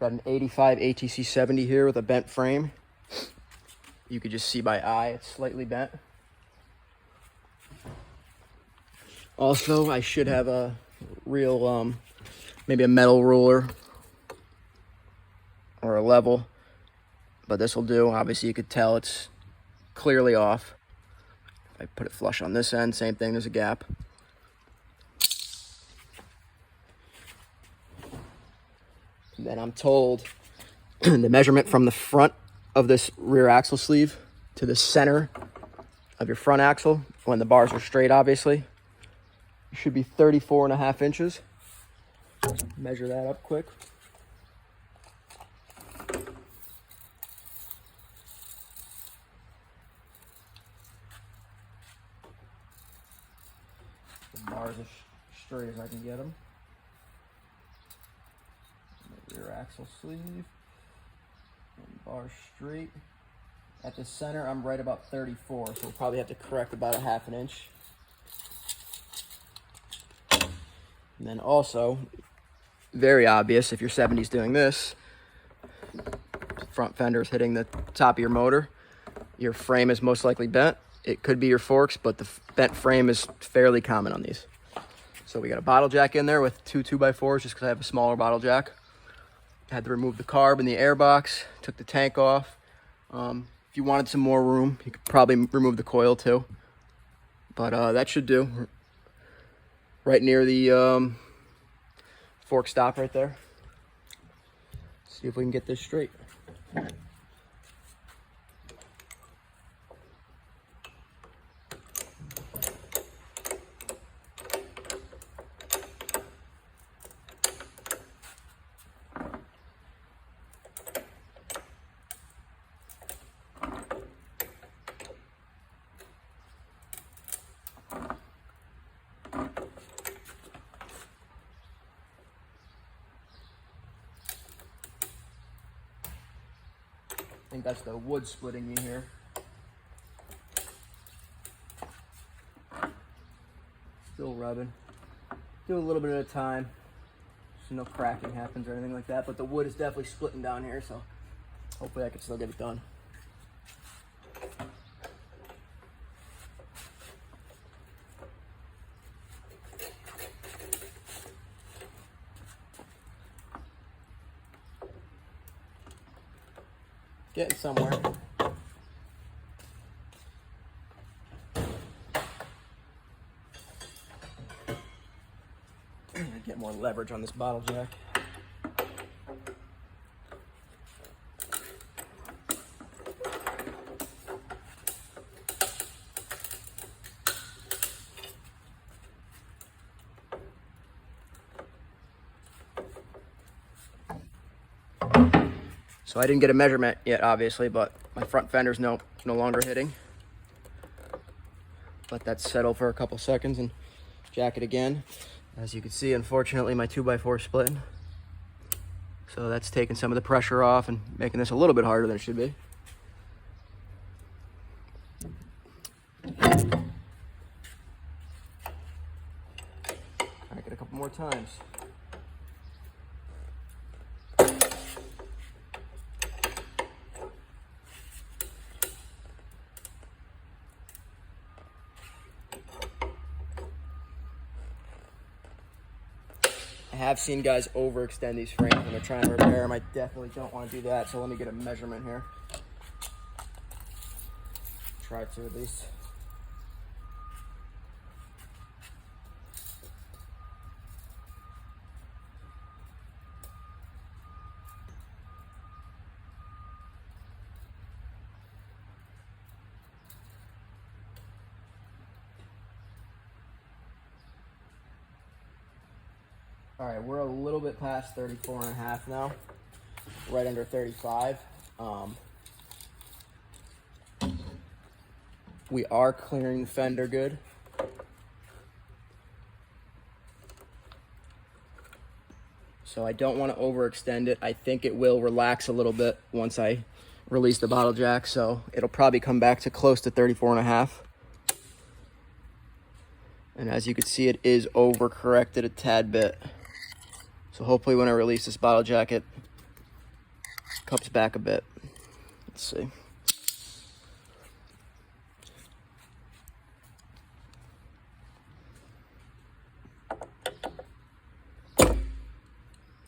Got an 85 ATC 70 here with a bent frame. You could just see by eye it's slightly bent. Also, I should have a real, maybe a metal ruler or a level, but this will do. Obviously, you could tell it's clearly off. If I put it flush on this end, same thing, there's a gap. And then I'm told the measurement from the front of this rear axle sleeve to the center of your front axle, when the bars are straight, obviously, it should be 34.5 inches. Measure that up quick. The bars are straight as I can get them. The rear axle sleeve. And bar straight. At the center, I'm right about 34, so we'll probably have to correct about 1/2 inch. And then also, very obvious if your 70's doing this, front fender's hitting the top of your motor, your frame is most likely bent. It could be your forks, but the bent frame is fairly common on these. So we got a bottle jack in there with two 2x4s just because I have a smaller bottle jack. Had to remove the carb and the air box, took the tank off. If you wanted some more room, you could probably remove the coil too. But that should do. Right near the fork stop right there. See if we can get this straight. I think that's the wood splitting me here. Still rubbing. Do a little bit at a time, so no cracking happens or anything like that, but the wood is definitely splitting down here, so hopefully I can still get it done. Getting somewhere. Get more leverage on this bottle jack. So I didn't get a measurement yet, obviously, but my front fender's no longer hitting. Let that settle for a couple seconds and jack it again. As you can see, unfortunately, my 2x4 is splitting. So that's taking some of the pressure off and making this a little bit harder than it should be. Try it a couple more times. I have seen guys overextend these frames when they're trying to repair them. I definitely don't want to do that, so let me get a measurement here. Try to at least. All right, we're a little bit past 34.5 now, right under 35. We are clearing the fender good. So I don't want to overextend it. I think it will relax a little bit once I release the bottle jack, so it'll probably come back to close to 34.5. And as you can see, it is overcorrected a tad bit. So hopefully when I release this bottle jack, it cups back a bit. Let's see.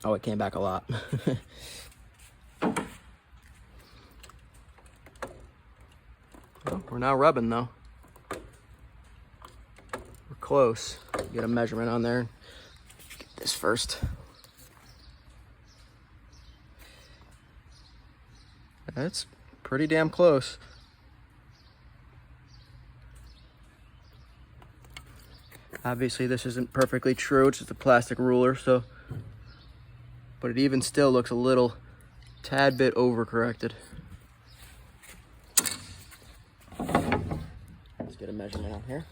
Oh, it came back a lot. Well, we're now rubbing though. We're close. Get a measurement on there. Get this first. That's pretty damn close. Obviously this isn't perfectly true, it's just a plastic ruler, so, but it even still looks a little tad bit overcorrected. Let's get a measurement on here.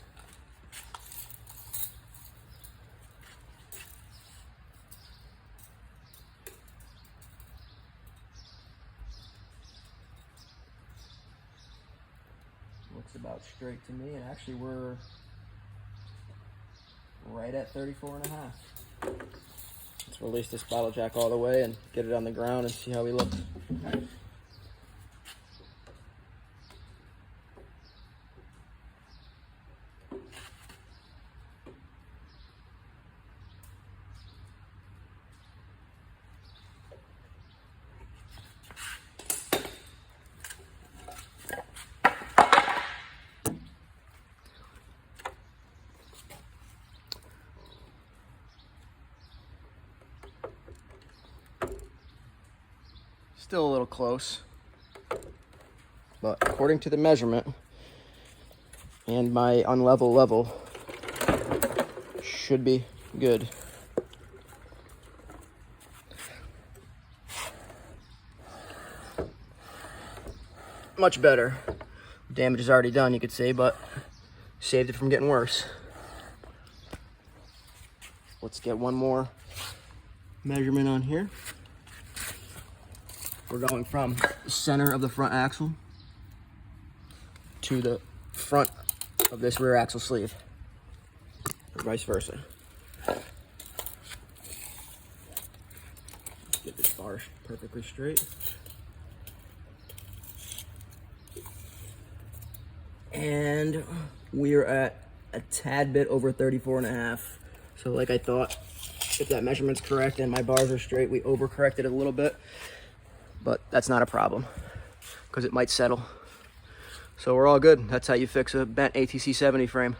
Looks about straight to me, and actually we're right at 34.5. Let's release this bottle jack all the way and get it on the ground and see how we look. Still a little close, but according to the measurement and my unlevel level, should be good. Much better. Damage is already done, you could say, but saved it from getting worse. Let's get one more measurement on here. We're going from the center of the front axle to the front of this rear axle sleeve, or vice versa. Get this bar perfectly straight. And we're at a tad bit over 34.5. So like I thought, if that measurement's correct and my bars are straight, we overcorrected it a little bit. But that's not a problem because it might settle. So we're all good. That's how you fix a bent ATC 70 frame.